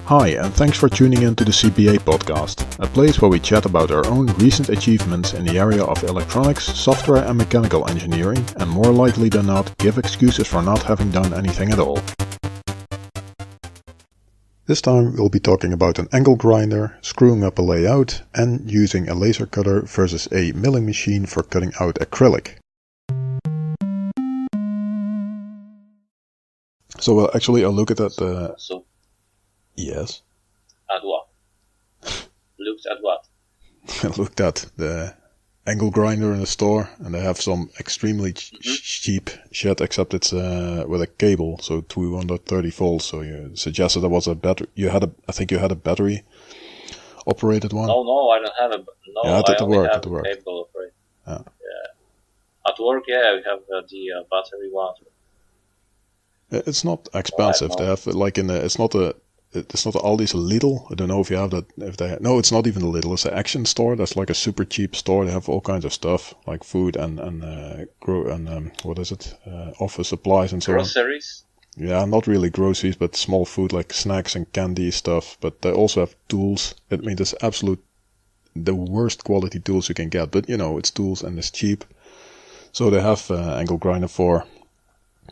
Hi, and thanks for tuning in to the CBA Podcast, a place where we chat about our own recent achievements in the area of electronics, software and mechanical engineering, and more likely than not, give excuses for not having done anything at all. This time we'll be talking about an angle grinder, screwing up a layout, and using a laser cutter versus a milling machine for cutting out acrylic. So I'll look at that. Yes. At what? Looked at what? I looked at the angle grinder in the store, and they have some extremely cheap shit, except it's with a cable, so 230 volts. So you suggested there was a battery. I think you had a battery operated one. No, I don't have a. No, yeah, I only have at the work. cable operated. Yeah. At work, yeah, we have the battery one. It's not expensive. They have it's not Aldi's a Lidl. I don't know if you have that. No, it's not even a Lidl. It's an Action store. That's like a super cheap store. They have all kinds of stuff like food and what is it? Office supplies and so on. Groceries? Yeah, not really groceries, but small food like snacks and candy stuff. But they also have tools. I mean, it's the worst quality tools you can get. But it's tools and it's cheap. So they have angle grinder for,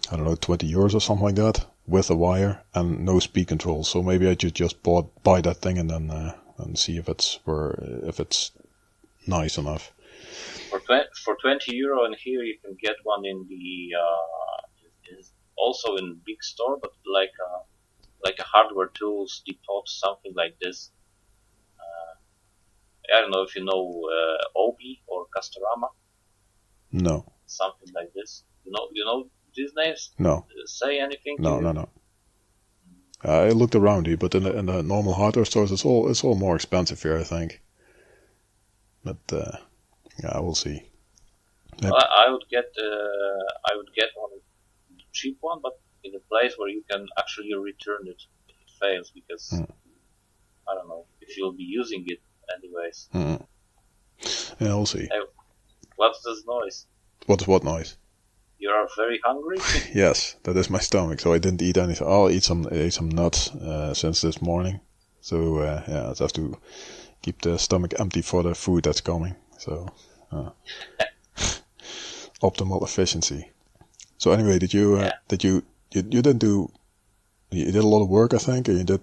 I don't know, 20 euros or something like that, with a wire and no speed control. So maybe I should just buy that thing and then and see if it's nice enough. For 20 euro, and here you can get one in the also in big store, but like a hardware tools depot, something like this. I don't know if you know Obi or Castorama. No. Something like this. You know these names? No. Say anything? No. I looked around here, but in the normal hardware stores, it's all more expensive here, I think. But yeah, we'll see. Well, I would get one cheap one, but in a place where you can actually return it if it fails, because I don't know if you'll be using it anyways. Yeah, we'll see. Hey, what's this noise? What noise? You are very hungry? Yes, that is my stomach. So I didn't eat anything. I'll eat some nuts since this morning. So yeah, I have to keep the stomach empty for the food that's coming. So optimal efficiency. So anyway, did you didn't do? You did a lot of work, I think, and you did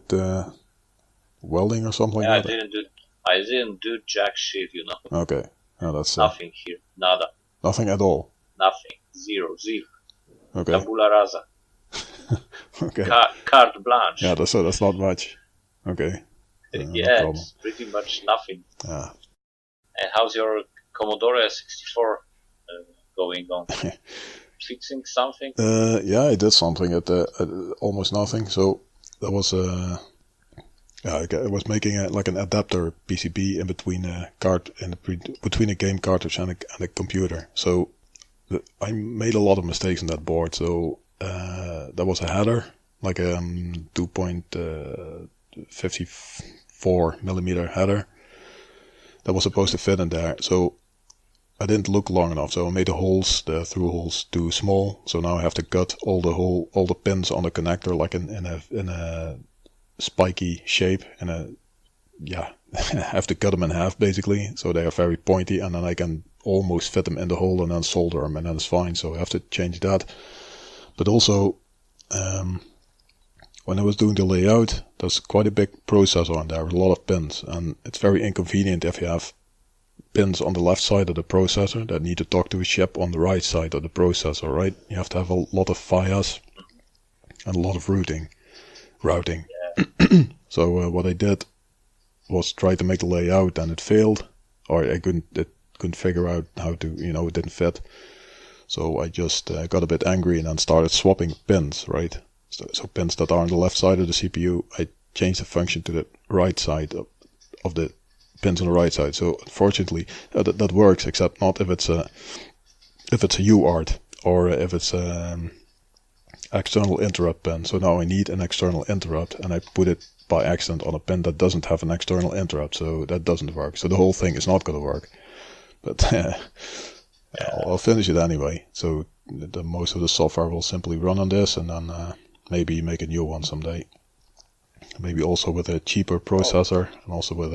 welding or something like that. I didn't do jack shit, Okay, that's nothing here, nada. Nothing at all. Nothing. Zero. Okay. Tabula rasa. Okay. Carte blanche. Yeah, that's not much. Okay. Yeah, no, it's pretty much nothing. Yeah. And how's your Commodore S4 going on? Fixing something? Yeah, I did something at almost nothing. So that was I was making an adapter PCB in between between a game cartridge and a computer. So I made a lot of mistakes on that board. So there was a header, like a 2.54 millimeter header that was supposed to fit in there. So I didn't look long enough. So I made the through holes too small. So now I have to cut all the pins on the connector, like in a spiky shape, and I have to cut them in half basically, so they are very pointy, and then I can almost fit them in the hole and then solder them, and then it's fine. So I have to change that. But also when I was doing the layout, there's quite a big processor on there with a lot of pins, and it's very inconvenient if you have pins on the left side of the processor that need to talk to a chip on the right side of the processor, right? You have to have a lot of vias and a lot of routing. So what I did was try to make the layout, and it failed, or it couldn't figure out how to, it didn't fit. So I just got a bit angry and then started swapping pins, right? So pins that are on the left side of the CPU, I changed the function to the right side of the pins on the right side. So unfortunately that works, except not if it's a UART or if it's external interrupt pin. So now I need an external interrupt, and I put it by accident on a pin that doesn't have an external interrupt, so that doesn't work. So the whole thing is not going to work. But I'll finish it anyway. So most of the software will simply run on this, and then maybe make a new one someday. maybe also with a cheaper processor, and also with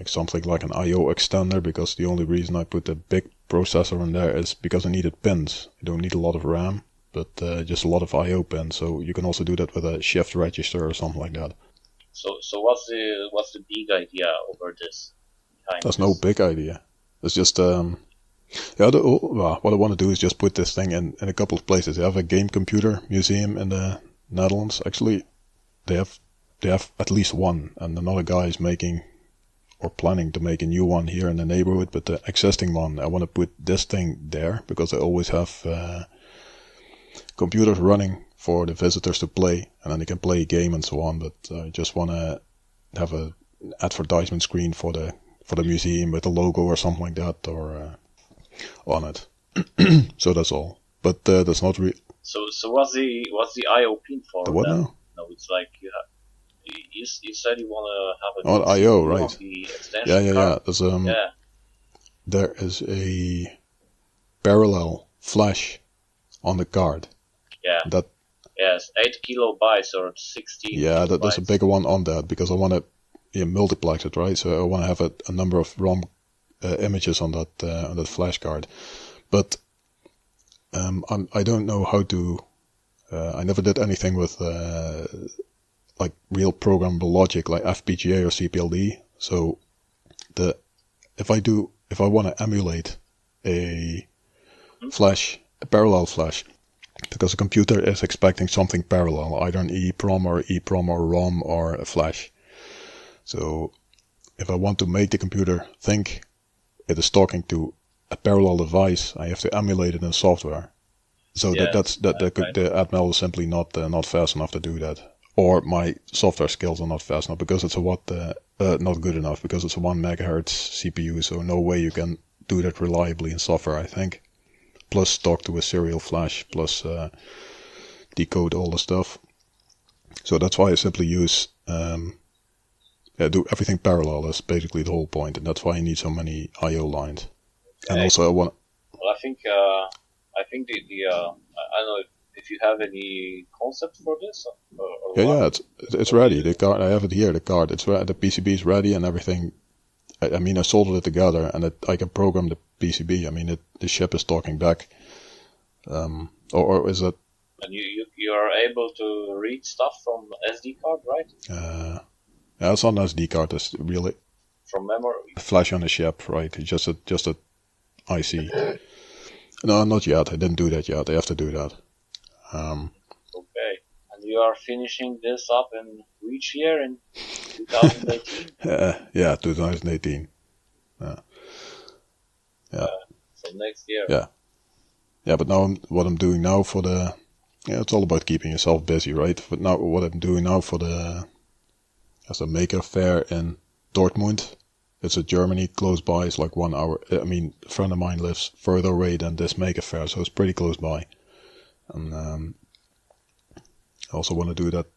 something like an I/O extender, because the only reason I put a big processor in there is because I needed pins. You don't need a lot of RAM, but just a lot of I/O pins. So you can also do that with a shift register or something like that. So what's the big idea over this? There's no big idea. It's just what I want to do is just put this thing in a couple of places. They have a game computer museum in the Netherlands. Actually, they have at least one, and another guy is making or planning to make a new one here in the neighborhood. But the existing one, I want to put this thing there because they always have computers running for the visitors to play, and then they can play a game and so on. But I just want to have an advertisement screen for the museum with a logo or something like that, or on it. So that's all. But that's not real. So what's the I/O pin for? The what then? now? No, it's like you said you want to have Oh, I/O, right? The extension Yeah. card. There is a parallel flash on the card. Yeah. That. Yes, 8 kilobytes or 16. Yeah, kilobytes. there's a bigger one on that because I want to multiplex it, right? So I want to have a number of ROM images on that flash card, but I don't know how to. I never did anything with like real programmable logic like FPGA or CPLD. So if I want to emulate a parallel flash, because a computer is expecting something parallel, either an EEPROM or ROM or a flash. So if I want to make the computer think it is talking to a parallel device, I have to emulate it in software. So the Atmel is simply not fast enough to do that, or my software skills are not fast enough because it's not good enough because it's a 1 megahertz CPU. So no way you can do that reliably in software, I think. Plus talk to a serial flash, plus decode all the stuff. So that's why I simply use do everything parallel. That's basically the whole point, and that's why you need so many I/O lines. Okay. And also I want. Well, I think the I don't know if you have any concept for this. Or yeah, it's ready. The card, I have it here. The card, it's ready. The PCB is ready and everything. I mean, I soldered it together, and I can program the PCB. I mean, the chip is talking back, or is it? And you are able to read stuff from SD card, right? Yeah, it's not an SD card. It's really from memory. A flash on the chip, right? It's just a IC. No, not yet. I didn't do that yet. I have to do that. Okay, and you are finishing this up in which year? In 2018? Yeah, 2018. Yeah. So next year. Yeah, but now what I'm doing now for it's all about keeping yourself busy, right? But now what I'm doing now as a maker fair in Dortmund. It's a Germany close by. It's like 1 hour. I mean, a friend of mine lives further away than this maker fair, so it's pretty close by. And I also want to do that.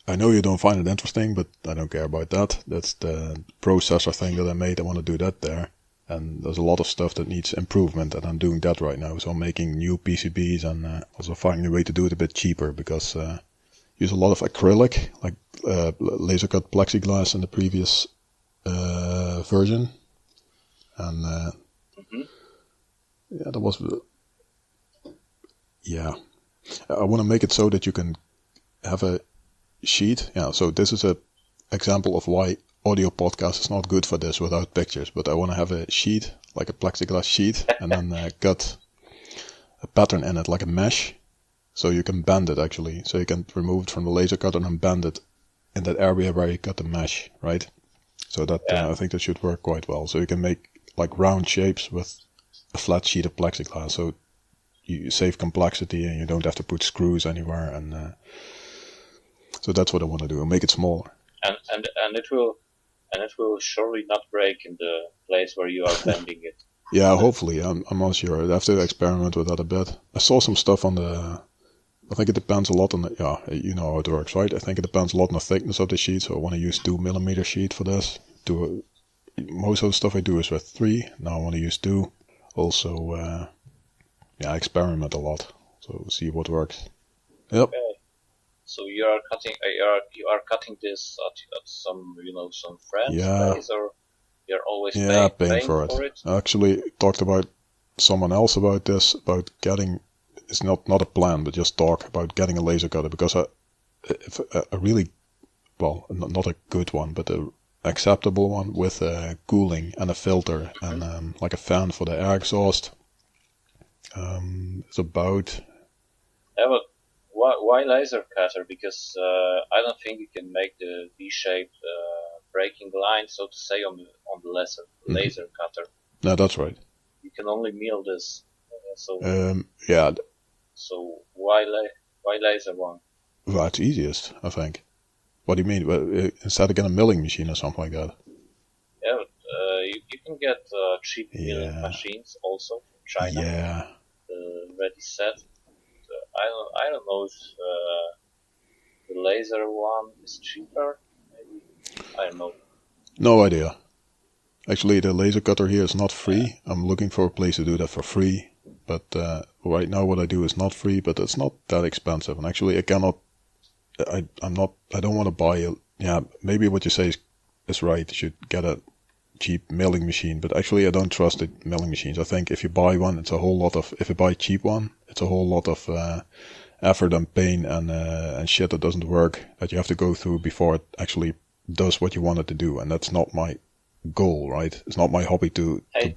I know you don't find it interesting, but I don't care about that. That's the processor thing that I made. I want to do that there. And there's a lot of stuff that needs improvement, and I'm doing that right now. So I'm making new PCBs and also finding a way to do it a bit cheaper because use a lot of acrylic, like laser cut plexiglass in the previous version. And that was... Yeah. I want to make it so that you can have a sheet. Yeah, so this is a example of why audio podcast is not good for this without pictures, but I want to have a sheet, like a plexiglass sheet, and then cut a pattern in it, like a mesh, so you can bend it actually. So you can remove it from the laser cutter and bend it in that area where you cut the mesh, right? So that I think that should work quite well. So you can make like round shapes with a flat sheet of plexiglass, so you save complexity and you don't have to put screws anywhere. And so that's what I want to do, make it smaller. And it will surely not break in the place where you are bending it. Yeah, hopefully. I'm not sure. I have to experiment with that a bit. I saw some stuff on I think it depends a lot on you know how it works, right? I think it depends a lot on the thickness of the sheet. So I want to use 2mm sheet for this. Most of the stuff I do is with 3. Now I want to use 2. Also, I experiment a lot. So see what works. Yep. Okay. So you are cutting this at some some friend's place, or you're always paying for it? I actually talked about someone else about this, about getting, it's not a plan, but just talk about getting a laser cutter, because if a really, well, not a good one, but a acceptable one with cooling and a filter and like a fan for the air exhaust, it's about... Yeah, but why laser cutter? Because I don't think you can make the V-shaped breaking line, so to say, on the laser cutter. No, that's right. You can only mill this. Yeah. So why laser one? Well, it's easiest, I think. What do you mean? Well, instead of getting a milling machine or something like that? Yeah, but you can get cheap milling machines also from China. Yeah. Ready set. I don't know if the laser one is cheaper. Maybe, I don't know. No idea. Actually, the laser cutter here is not free. I'm looking for a place to do that for free. But right now, what I do is not free, but it's not that expensive. And actually, I don't want to buy maybe what you say is right. You should get a cheap milling machine, but actually I don't trust the milling machines. I think if you buy one, if you buy a cheap one, it's a whole lot of effort and pain and shit that doesn't work, that you have to go through before it actually does what you want it to do. And that's not my goal, right? It's not my hobby to I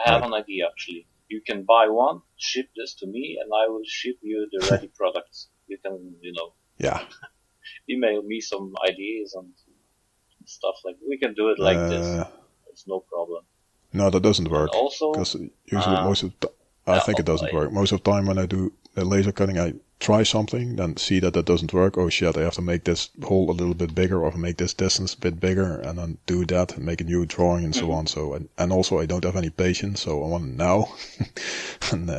have an idea, actually. You can buy one, ship this to me, and I will ship you the ready products. You can, email me some ideas and stuff like that. We can do it like this. It's no problem. No, that doesn't work. And also, because usually I think it doesn't work. Most of the time when I do the laser cutting, I try something, then see that doesn't work. Oh shit, I have to make this hole a little bit bigger, or make this distance a bit bigger, and then do that and make a new drawing and so on. So and also I don't have any patience, so I want it now. And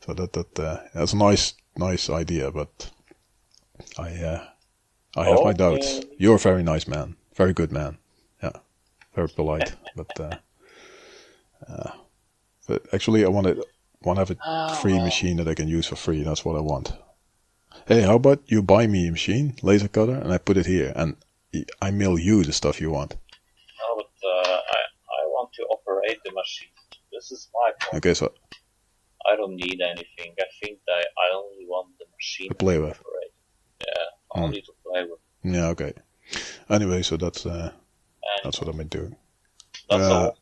so that's a nice idea, but I have my doubts. You're a very nice man, very good man. Yeah, very polite, but actually I want to have a free machine that I can use for free. That's what I want. Hey, how about you buy me a machine, laser cutter, and I put it here, and I mail you the stuff you want. No, but I want to operate the machine. This is my point. Okay, so I don't need anything. I think that I only want the machine to play with. Operate. Yeah, only to play with. Yeah, okay. Anyway, so that's what I've been doing. That's all.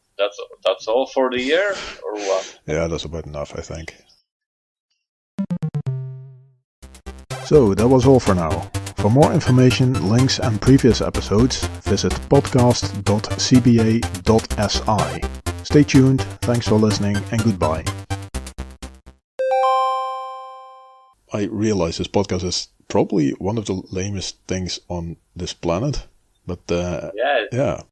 That's all for the year, or what? Yeah, that's about enough, I think. So, that was all for now. For more information, links and previous episodes, visit podcast.cba.si. Stay tuned, thanks for listening, and goodbye. I realize this podcast is probably one of the lamest things on this planet, but yeah.